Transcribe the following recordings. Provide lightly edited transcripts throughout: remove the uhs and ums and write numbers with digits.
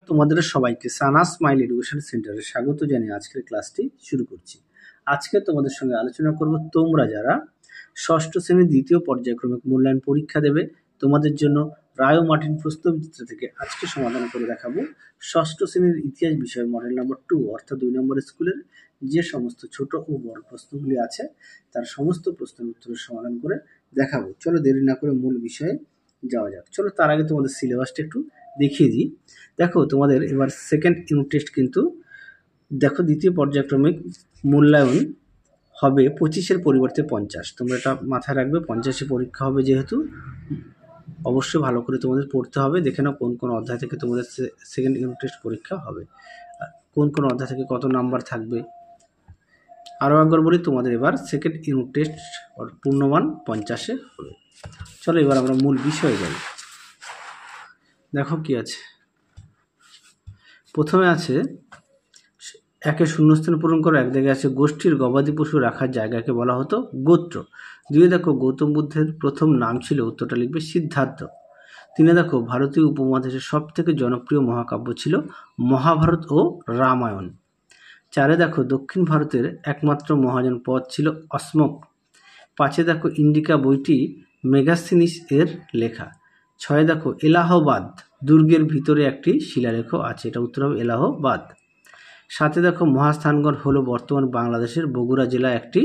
তোমাদের সবাইকে সানা smile education সেন্টারে স্বাগত জানিয়ে আজকের ক্লাসটি শুরু করছি। আজকে তোমাদের সঙ্গে আলোচনা করব তোমরা যারা ষষ্ঠ শ্রেণীর দ্বিতীয় পর্যায়ক্রমিক মূল্যায়ন পরীক্ষা দেবে তোমাদের জন্য রায় ও মার্টিন প্রশ্নবিচিত্র থেকে আজকে সমাধান করে দেখাবো ষষ্ঠ শ্রেণীর ইতিহাস বিষয় মডেল নাম্বার 2 অর্থাৎ 2 নম্বর স্কুলের যে সমস্ত ছোট ও বড় প্রশ্নগুলি আছে তার সমস্ত প্রশ্নের উত্তরের সমাধান করে দেখাবো। চলো দেরি না করে মূল বিষয়ে যাওয়া যাক। চলো তার আগে তোমাদের সিলেবাসটা একটু দেখিয়ে দিই। দেখো তোমাদের এবার সেকেন্ড ইউনিট টেস্ট কিন্তু দেখো দ্বিতীয় পর্যায়ক্রমিক মূল্যায়ন হবে 25-এর পরিবর্তে 50। তোমরা এটা মাথায় রাখবে, 50-এ পরীক্ষা হবে যেহেতু অবশ্যই ভালো করে তোমাদের পড়তে হবে। দেখে নাও কোন কোন অধ্যায় থেকে তোমাদের সেকেন্ড ইউনিট টেস্ট পরীক্ষা হবে, কোন কোন অধ্যায় থেকে কত নাম্বার থাকবে। আরও একবার বলি, তোমাদের এবার সেকেন্ড ইউনিট টেস্ট পূর্ণমান 50-এ হবে। চলো এবার আমরা মূল বিষয়ে যাই। দেখো কি আছে, প্রথমে আছে একে শূন্যস্থান পূরণ করো। এক জায়গায় আছে গোষ্ঠীর গবাদি পশু রাখার জায়গাকে বলা হতো গোত্র। দুয়ে দেখো গৌতম বুদ্ধের প্রথম নাম ছিল, উত্তরটা লিখবে সিদ্ধার্থ। তিনে দেখো ভারতীয় উপমহাদেশের সব থেকে জনপ্রিয় মহাকাব্য ছিল মহাভারত ও রামায়ণ। চারে দেখো দক্ষিণ ভারতের একমাত্র মহাজন পদ ছিল অশ্মক। পাঁচে দেখো ইন্ডিকা বইটি মেগাস্থিনিস এর লেখা। ছয়ে দেখো এলাহাবাদ দুর্গের ভিতরে একটি শিলালেখ আছে, এটা উত্তর হবে এলাহাবাদ। সাথে দেখো মহাস্থানগড় হলো বর্তমান বাংলাদেশের বগুড়া জেলা একটি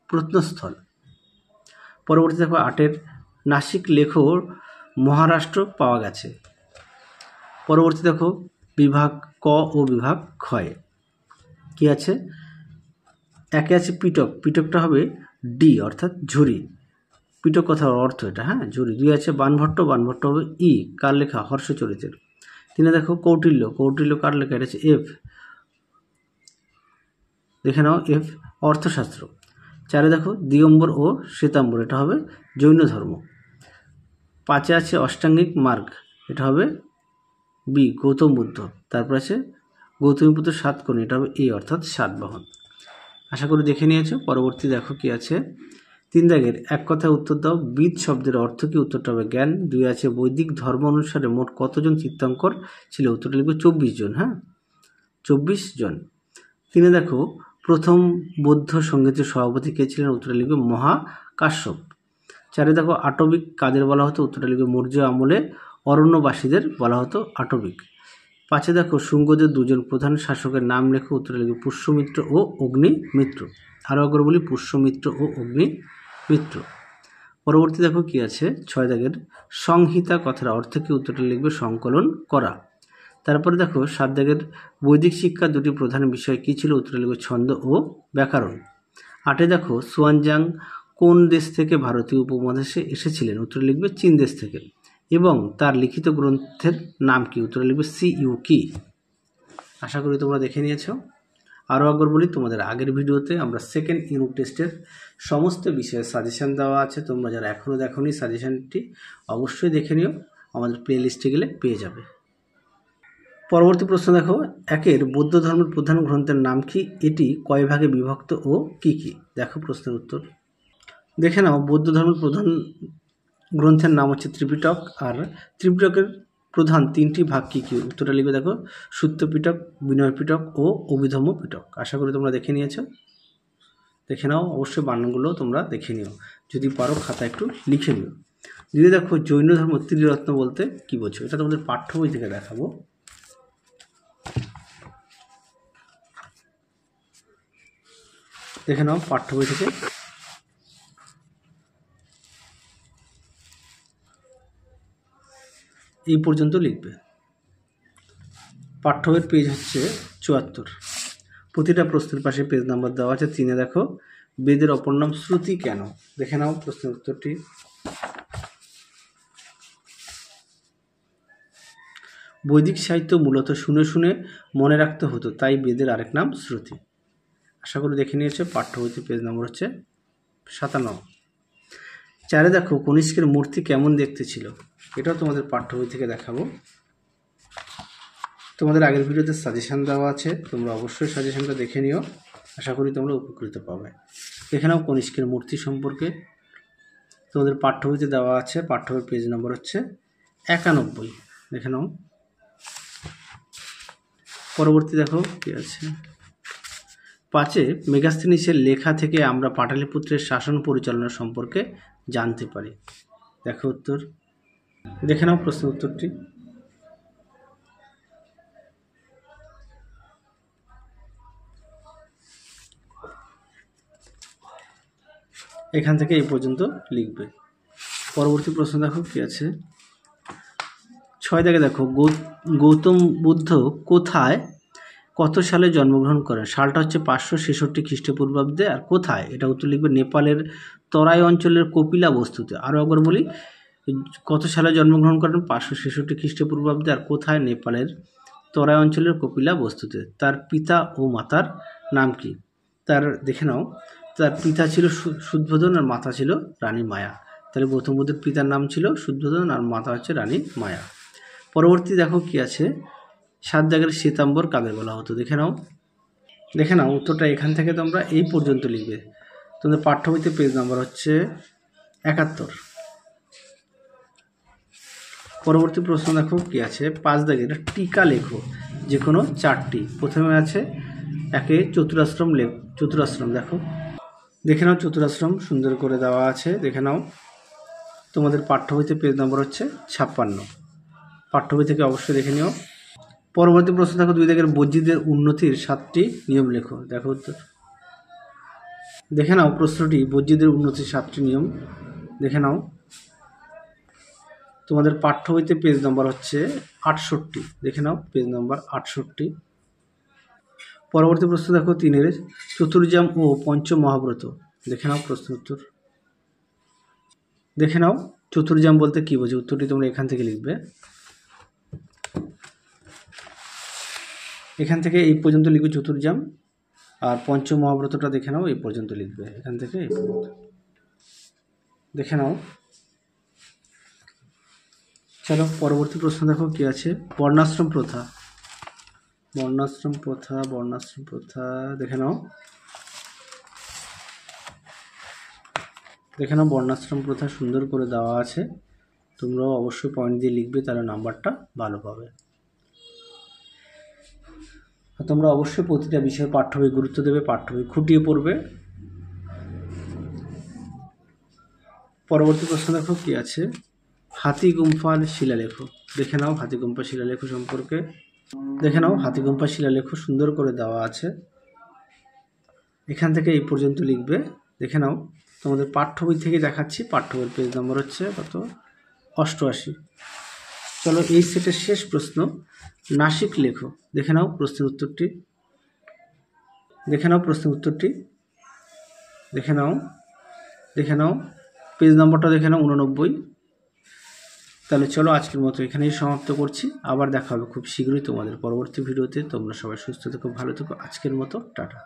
প্রত্নস্থল। পরবর্তী দেখো আটের নাসিক লেখো মহারাষ্ট্র পাওয়া গেছে। পরবর্তী দেখো বিভাগ ক ও বিভাগ ক্ষয় কি আছে। একে আছে পিটক, পিটকটা হবে ডি অর্থাৎ ঝুরি, পিটক কথার অর্থ এটা, হ্যাঁ ঝুরি। দুই আছে বানভট্ট, বানভট্ট হবে ই, কার লেখা হর্ষচরিতের। তিনে দেখো কৌটিল্য, কৌটিল্য কার লেখা, এটা হচ্ছে এফ, দেখে নাও এফ অর্থশাস্ত্র। চারে দেখো দিগম্বর ও শ্বেতাম্বর, এটা হবে জৈন ধর্ম। পাঁচে আছে অষ্টাঙ্গিক মার্গ, এটা হবে বি গৌতম বুদ্ধ। তারপর আছে গৌতমীপুত্র সাতকর্ণী, এটা হবে এ অর্থাৎ সাতবাহন। আশা করি দেখে নিয়েছো। পরবর্তী দেখো কি আছে, তিন দাগের এক কথায় উত্তর দাও, বিদ শব্দের অর্থ কি, উত্তরটা হবে জ্ঞান। দুই আছে বৈদিক ধর্ম অনুসারে মোট কতজন তীর্থঙ্কর ছিল, উত্তরটা লিখবে 24 জন, হ্যাঁ 24 জন। তিনে দেখো প্রথম বৌদ্ধ সঙ্গীতের সভাপতি কে ছিলেন, উত্তরটা লিখবে মহাকাশ্যপ। চারে দেখো আটবিক কাদের বলা হতো, উত্তরটা লিখবে মৌর্য আমলে অরণ্যবাসীদের বলা হতো আটবিক। পাঁচে দেখো শুঙ্গদের দুজন প্রধান শাসকের নাম লেখো, উত্তরটা লিখবে পুষ্যমিত্র ও অগ্নিমিত্র। আরও একবার বলি পুষ্যমিত্র ও অগ্নিমিত্র। পরবর্তী দেখো কি আছে, ছয় দাগের সংহিতা কথার অর্থ কি, উত্তরটা লিখবে সংকলন করা। তারপরে দেখো সাত দাগের বৈদিক শিক্ষার দুটি প্রধান বিষয় কী ছিল, উত্তরে লিখবে ছন্দ ও ব্যাকরণ। আটে দেখো সুয়ানজাং কোন দেশ থেকে ভারতীয় উপমহাদেশে এসেছিলেন, উত্তরে লিখবে চীন দেশ থেকে, এবং তার লিখিত গ্রন্থের নাম কি, উত্তরে লিখবে সিইউকি। আশা করি তোমরা দেখে নিয়েছো। আরও একবার বলি, তোমাদের আগের ভিডিওতে আমরা সেকেন্ড ইউনিট টেস্টের সমস্ত বিষয়ের সাজেশান দেওয়া আছে, তোমরা যারা এখনও দেখোনি সাজেশানটি অবশ্যই দেখে নিও, আমাদের প্লে লিস্টে গেলে পেয়ে যাবে। পরবর্তী প্রশ্ন দেখো, একের বৌদ্ধ ধর্মের প্রধান গ্রন্থের নাম কি, এটি কয় ভাগে বিভক্ত ও কি কি। দেখো প্রশ্নের উত্তর দেখে নাও। বৌদ্ধ ধর্মের প্রধান গ্রন্থের নাম হচ্ছে ত্রিপিটক, আর ত্রিপিটকের প্রধান তিনটি ভাগ কী কী, উত্তরটা লিখবে দেখো সূত্র পিটক, বিনয় পিটক ও অভিধম্ম পিটক। আশা করি তোমরা দেখে নিয়েছো, দেখে নাও অবশ্যই বানানগুলো তোমরা দেখে নিও, যদি পারো খাতা একটু লিখে নিও। যদি দেখো জৈন ধর্ম ত্রিরত্ন বলতে কি বোঝো, এটা তোমাদের পাঠ্য বই থেকে দেখাবো। দেখে নাও পাঠ্য বই থেকে, এই পর্যন্ত লিখবে। পাঠ্য বইয়ের পেজ হচ্ছে 74, প্রতিটা প্রশ্নের পাশে পেজ নাম্বার দেওয়া আছে। তিনে দেখো বেদের অপর নাম শ্রুতি কেন, দেখে নাও প্রশ্নের উত্তরটি। বৈদিক সাহিত্য মূলত শুনে শুনে মনে রাখতে হতো, তাই বেদের আরেক নাম শ্রুতি। আশা করি দেখে নিয়েছে। পাঠ্য বইতে পেজ নম্বর হচ্ছে 57। চারে দেখো কনিষ্কের মূর্তি কেমন দেখতে ছিল, এটাও তোমাদের পাঠ্য বই থেকে দেখাবো। তোমাদের আগের ভিডিওতে সাজেশান দেওয়া আছে, তোমরা অবশ্যই সাজেশানটা দেখে নিও, আশা করি তোমরা উপকৃত পাবে। দেখে নাও কনিষ্কের মূর্তি সম্পর্কে তোমাদের পাঠ্য বইতে দেওয়া আছে, পাঠ্য বই পেজ নম্বর হচ্ছে 91, দেখে নাও। পরবর্তী দেখো কি আছে। 5 মেগাস্থেনিসের লেখা থেকে আমরা পাটালিপুত্রের শাসন পরিচালনা সম্পর্কে জানতে পারি। দেখো উত্তর, দেখে নাও প্রশ্ন উত্তরটি। এখান থেকে এই পর্যন্ত লিখবে। পরবর্তী প্রশ্ন দেখো কি আছে। 6 দাগে দেখো, গৌতম বুদ্ধ কোথায় কত সালে জন্মগ্রহণ করেন? সালটা হচ্ছে 566 খ্রিস্টপূর্বাব্দে। আর কোথায়, এটা উত্তর লিখবে নেপালের তরাই অঞ্চলের কপিলা বস্তুতে। আরও একবার বলি, কত সালে জন্মগ্রহণ করেন? 566 খ্রিস্টপূর্বাব্দে। আর কোথায়? নেপালের তরাই অঞ্চলের কপিলা বস্তুতে। তার পিতা ও মাতার নাম কি? তার দেখে নাও, তার পিতা ছিল শুদ্ধোধন আর মাতা ছিল রানী মায়া। তাহলে গৌতম বুদ্ধের পিতার নাম ছিল শুদ্ধোধন আর মাতা হচ্ছে রানী মায়া। পরবর্তী দেখো কি আছে। 7 দাগের শ্বেতাম্বর কাদের বলা হতো? দেখে নাও উত্তরটা এখান থেকে তোমরা এই পর্যন্ত লিখবে। তোমাদের পাঠ্য বইতে পেজ নাম্বার হচ্ছে 71। পরবর্তী প্রশ্ন দেখো কি আছে। 5 দাগের টিকা লেখো, যে কোনো 4টি। প্রথমে আছে একে চতুরাশ্রম চতুরাশ্রম দেখে নাও চতুরাশ্রম সুন্দর করে দেওয়া আছে, দেখে নাও। তোমাদের পাঠ্য বইতে পেজ নাম্বার হচ্ছে 56। পাঠ্য বই থেকে অবশ্যই দেখে নিও। পরবর্তী প্রশ্ন দেখো, 2 দাগের বজ্রীদের উন্নতির 7টি নিয়ম লেখো। দেখো উত্তর, দেখে নাও প্রশ্নটি, বজ্রীদের উন্নতির 7টি নিয়ম দেখে নাও। তোমাদের পাঠ্য বইতে পেজ নাম্বার হচ্ছে 68। দেখে নাও পেজ নাম্বার 68। পরবর্তী প্রশ্ন দেখো, 3 চতুর্জাম ও পঞ্চ মহাব্রত। দেখে নাও প্রশ্ন উত্তর, দেখে নাও চতুর্জাম বলতে কি বোঝে? উত্তরটি তোমরা এখান থেকে লিখবে। এখান থেকে এই পর্যন্ত লিখবে চতুর্জাম। আর পঞ্চ মহাব্রতটা দেখে নাও, এই পর্যন্ত লিখবে। এখান থেকে এই পর্যন্ত দেখে নাও। চলো পরবর্তী প্রশ্ন দেখো কি আছে। বর্ণাশ্রম প্রথা দেখে নাও। বর্ণাশ্রম প্রথা সুন্দর করে দেওয়া আছে। তোমরাও অবশ্যই পয়েন্ট দিয়ে লিখবে, তাহলে নাম্বারটা ভালো পাবে। তোমরা অবশ্যই প্রতিটা বিষয়ে পাঠ্য বই গুরুত্ব দেবে, পাঠ্য বই খুঁটিয়ে পড়বে। পরবর্তী প্রশ্ন দেখো কি আছে। হাতিগুম্ফার শিলালেখ। দেখে নাও হাতিগুম্ফা শিলালেখ সম্পর্কে। দেখে নাও হাতিগুম্ফা শিলালেখ সুন্দর করে দেওয়া আছে। এখান থেকে এই পর্যন্ত লিখবে। দেখে নাও, তোমাদের পাঠ্য বই থেকে দেখাচ্ছি। পাঠ্য বইয়ের পেজ নম্বর হচ্ছে কত? 88। চলো এই সেটের শেষ প্রশ্ন, নাসিক লেখো। দেখে নাও প্রশ্নের উত্তরটি। দেখে নাও পেজ নম্বরটা দেখে নাও 89। তাহলে চলো আজকের মতো এখানেই সমাপ্ত করছি। আবার দেখা হবে খুব শীঘ্রই তোমাদের পরবর্তী ভিডিওতে। তোমরা সবাই সুস্থ থেকো, ভালো থেকো। আজকের মতো টাটা।